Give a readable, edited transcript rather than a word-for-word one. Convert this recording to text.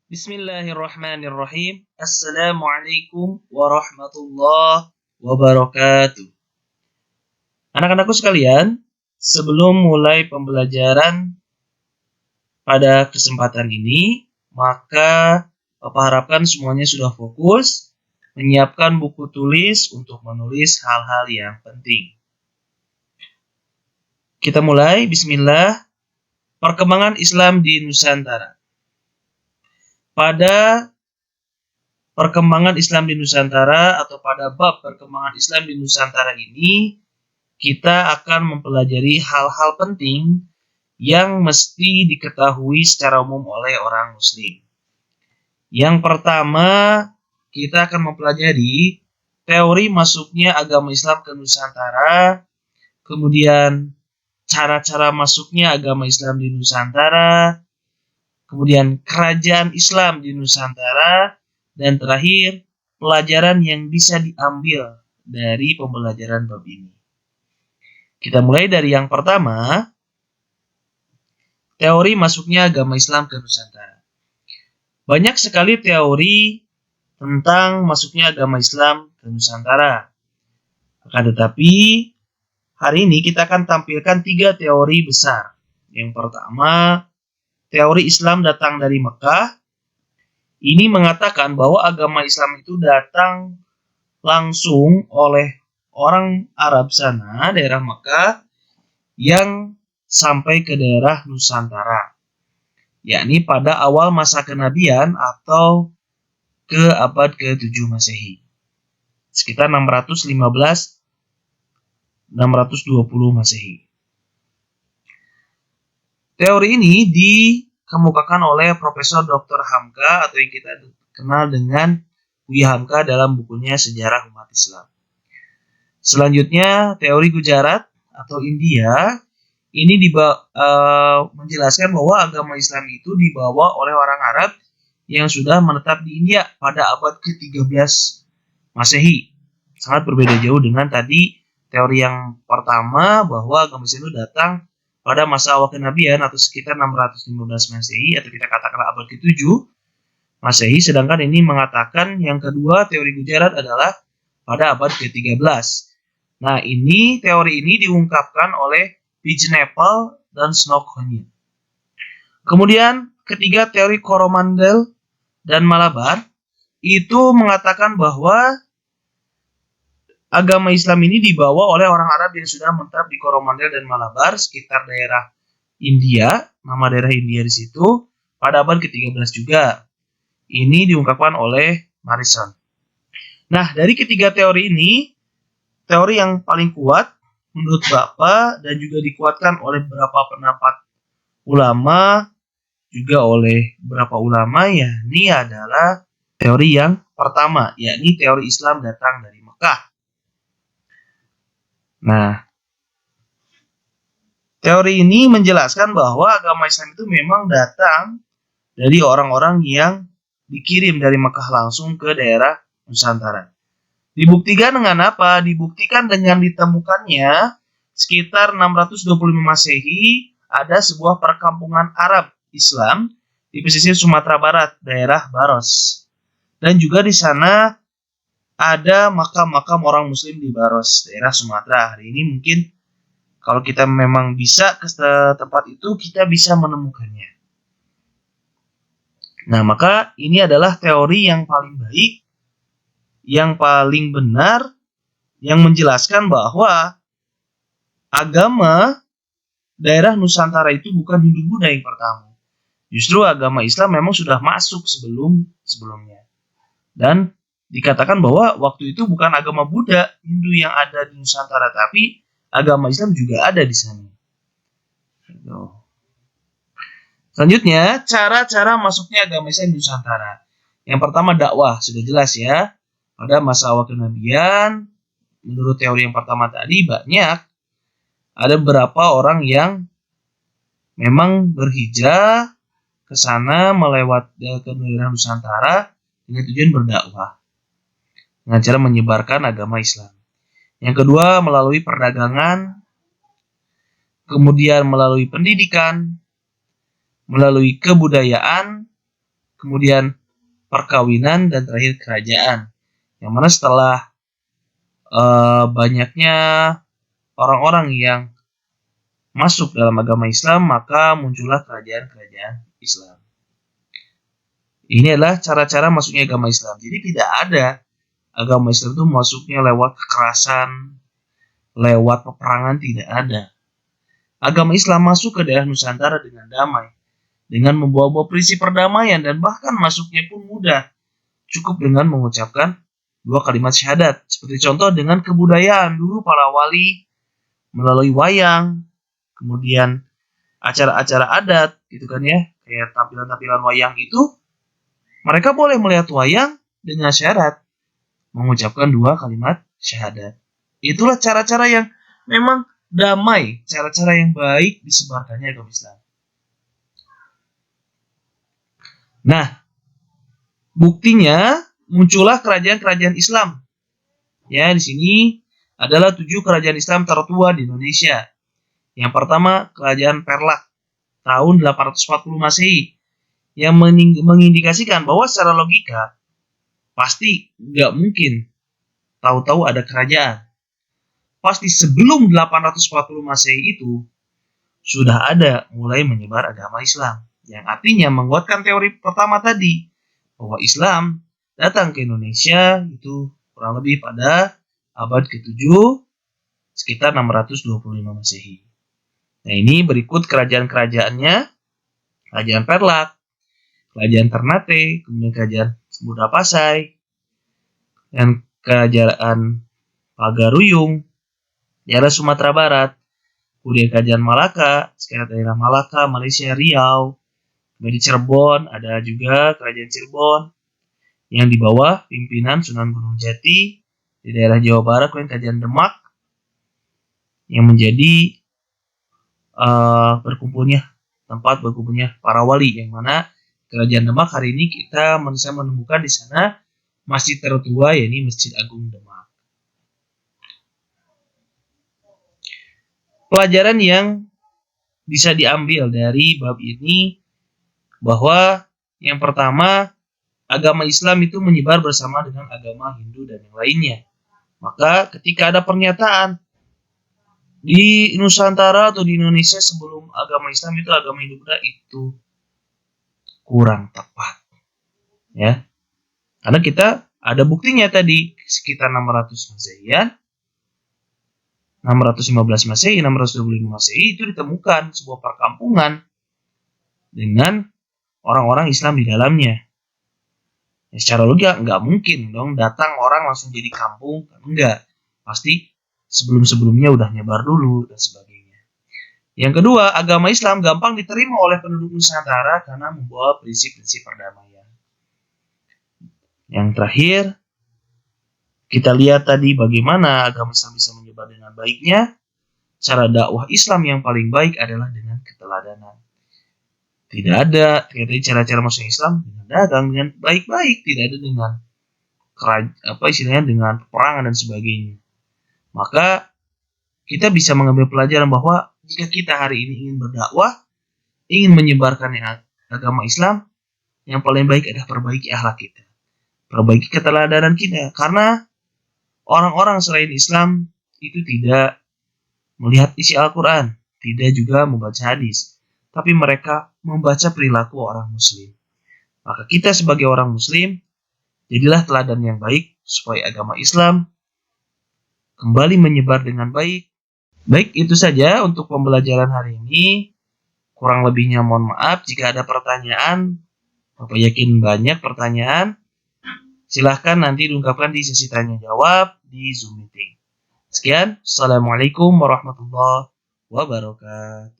Bismillahirrahmanirrahim. Assalamualaikum warahmatullahi wabarakatuh. Anak-anakku sekalian, sebelum mulai pembelajaran pada kesempatan ini, maka Bapak harapkan semuanya sudah fokus menyiapkan buku tulis untuk menulis hal-hal yang penting. Kita mulai, bismillah. Perkembangan Islam di Nusantara. Pada perkembangan Islam di Nusantara atau pada bab perkembangan Islam di Nusantara ini, kita akan mempelajari hal-hal penting yang mesti diketahui secara umum oleh orang Muslim. Yang pertama, kita akan mempelajari teori masuknya agama Islam ke Nusantara, kemudian cara-cara masuknya agama Islam di Nusantara, kemudian kerajaan Islam di Nusantara, dan terakhir, pelajaran yang bisa diambil dari pembelajaran bab ini. Kita mulai dari yang pertama, teori masuknya agama Islam ke Nusantara. Banyak sekali teori tentang masuknya agama Islam ke Nusantara. Akan tetapi, hari ini kita akan tampilkan 3 teori besar. Yang pertama, teori Islam datang dari Mekah. Ini mengatakan bahwa agama Islam itu datang langsung oleh orang Arab sana, daerah Mekah, yang sampai ke daerah Nusantara, yakni pada awal masa kenabian atau ke abad ke-7 Masehi, sekitar 615-620 Masehi. Teori ini dikemukakan oleh Profesor Dr. Hamka atau yang kita kenal dengan Buya Hamka dalam bukunya Sejarah Umat Islam. Selanjutnya, teori Gujarat atau India ini menjelaskan bahwa agama Islam itu dibawa oleh orang Arab yang sudah menetap di India pada abad ke-13 Masehi. Sangat berbeda jauh dengan tadi teori yang pertama bahwa agama Islam itu datang pada masa awal kenabian atau sekitar 615 Masehi atau kita katakanlah abad ke-7 Masehi, sedangkan ini mengatakan yang kedua teori Gujarat adalah pada abad ke-13. Nah, teori ini diungkapkan oleh Bijnepal dan Snowconian. Kemudian ketiga teori Coromandel dan Malabar itu mengatakan bahwa agama Islam ini dibawa oleh orang Arab yang sudah menetap di Coromandel dan Malabar, sekitar daerah India, nama daerah India di situ, pada abad ke-13 juga. Ini diungkapkan oleh Morrison. Nah, dari ketiga teori ini, teori yang paling kuat menurut Bapak dan juga dikuatkan oleh beberapa pendapat ulama, juga oleh beberapa ulama, yakni adalah teori yang pertama, yakni teori Islam datang dari Mekah. Nah, teori ini menjelaskan bahwa agama Islam itu memang datang dari orang-orang yang dikirim dari Mekah langsung ke daerah Nusantara. Dibuktikan dengan apa? Dibuktikan dengan ditemukannya sekitar 625 Masehi ada sebuah perkampungan Arab Islam di pesisir Sumatera Barat, daerah Baros. Dan juga di sana ada makam-makam orang Muslim di Baros, daerah Sumatera. Hari ini mungkin kalau kita memang bisa ke tempat itu, kita bisa menemukannya. Nah, maka ini adalah teori yang paling baik, yang paling benar, yang menjelaskan bahwa agama daerah Nusantara itu bukan Hindu-Buddha yang pertama. Justru agama Islam memang sudah masuk sebelumnya. Dan dikatakan bahwa waktu itu bukan agama Buddha, Hindu yang ada di Nusantara, tapi agama Islam juga ada di sana. Selanjutnya, cara-cara masuknya agama Islam di Nusantara. Yang pertama, dakwah, sudah jelas ya. Pada masa awal kenabian, menurut teori yang pertama tadi, ada beberapa orang yang memang berhijrah ke sana ke daerah Nusantara dengan tujuan berdakwah, dengan cara menyebarkan agama Islam. Yang kedua, melalui perdagangan, kemudian melalui pendidikan, melalui kebudayaan, kemudian perkawinan, dan terakhir kerajaan. Yang mana setelah banyaknya orang-orang yang masuk dalam agama Islam, maka muncullah kerajaan-kerajaan Islam. Ini adalah cara-cara masuknya agama Islam. Jadi tidak ada agama Islam itu masuknya lewat kekerasan, lewat peperangan, tidak ada. Agama Islam masuk ke daerah Nusantara dengan damai, dengan membawa prinsip perdamaian, dan bahkan masuknya pun mudah. Cukup dengan mengucapkan 2 kalimat syahadat. Seperti contoh dengan kebudayaan, dulu para wali melalui wayang, kemudian acara-acara adat gitu kan ya, kayak tampilan-tampilan wayang itu, mereka boleh melihat wayang dengan syarat mengucapkan 2 kalimat syahadat. Itulah cara-cara yang memang damai, cara-cara yang baik disebarkannya agama Islam. Nah, buktinya muncullah kerajaan-kerajaan Islam. Ya, di sini adalah 7 kerajaan Islam tertua di Indonesia. Yang pertama, Kerajaan Perlak tahun 840 Masehi, yang mengindikasikan bahwa secara logika pasti nggak mungkin tahu-tahu ada kerajaan. Pasti sebelum 840 Masehi itu sudah ada mulai menyebar agama Islam, yang artinya menguatkan teori pertama tadi, bahwa Islam datang ke Indonesia itu kurang lebih pada abad ke-7 sekitar 625 Masehi. Nah, ini berikut kerajaan-kerajaannya: Kerajaan Perlak, Kerajaan Ternate, kemudian Kerajaan Samudra Pasai, dan Kerajaan Pagaruyung, daerah Sumatera Barat, kemudian Kerajaan Malaka, sekitar daerah Malaka, Malaysia, Riau, kemudian di Cirebon ada juga Kerajaan Cirebon yang di bawah pimpinan Sunan Gunung Jati, di daerah Jawa Barat, kemudian Kerajaan Demak yang menjadi tempat berkumpulnya para wali, yang mana Kerajaan Demak hari ini kita bisa menemukan di sana masjid tertua, yakni Masjid Agung Demak. Pelajaran yang bisa diambil dari bab ini bahwa yang pertama, agama Islam itu menyebar bersama dengan agama Hindu dan yang lainnya. Maka ketika ada pernyataan di Nusantara atau di Indonesia sebelum agama Islam itu agama Hindu-Buddha, itu kurang tepat, ya. Karena kita ada buktinya tadi sekitar 600 Masehian, 615 Masehi, 625 Masehi itu ditemukan sebuah perkampungan dengan orang-orang Islam di dalamnya. Ya, secara logika nggak mungkin dong datang orang langsung jadi kampung, enggak. Pasti sebelum-sebelumnya udah nyebar dulu dan sebagainya. Yang kedua, agama Islam gampang diterima oleh penduduk Nusantara karena membawa prinsip-prinsip perdamaian. Yang terakhir, kita lihat tadi bagaimana agama Islam bisa menyebar dengan baiknya. Cara dakwah Islam yang paling baik adalah dengan keteladanan. Tidak ada cara-cara masuk Islam dengan dagang, dengan baik-baik, tidak ada dengan dengan peperangan dan sebagainya. Maka kita bisa mengambil pelajaran bahwa jika kita hari ini ingin berdakwah, ingin menyebarkan agama Islam, yang paling baik adalah perbaiki akhlak kita, perbaiki keteladanan kita. Karena orang-orang selain Islam itu tidak melihat isi Al-Quran, tidak juga membaca hadis, tapi mereka membaca perilaku orang Muslim. Maka kita sebagai orang Muslim, jadilah teladan yang baik supaya agama Islam kembali menyebar dengan baik. Baik, itu saja untuk pembelajaran hari ini. Kurang lebihnya mohon maaf. Jika ada pertanyaan, Bapak yakin banyak pertanyaan, silahkan nanti diungkapkan di sesi tanya jawab di Zoom meeting. Sekian, Assalamualaikum warahmatullahi wabarakatuh.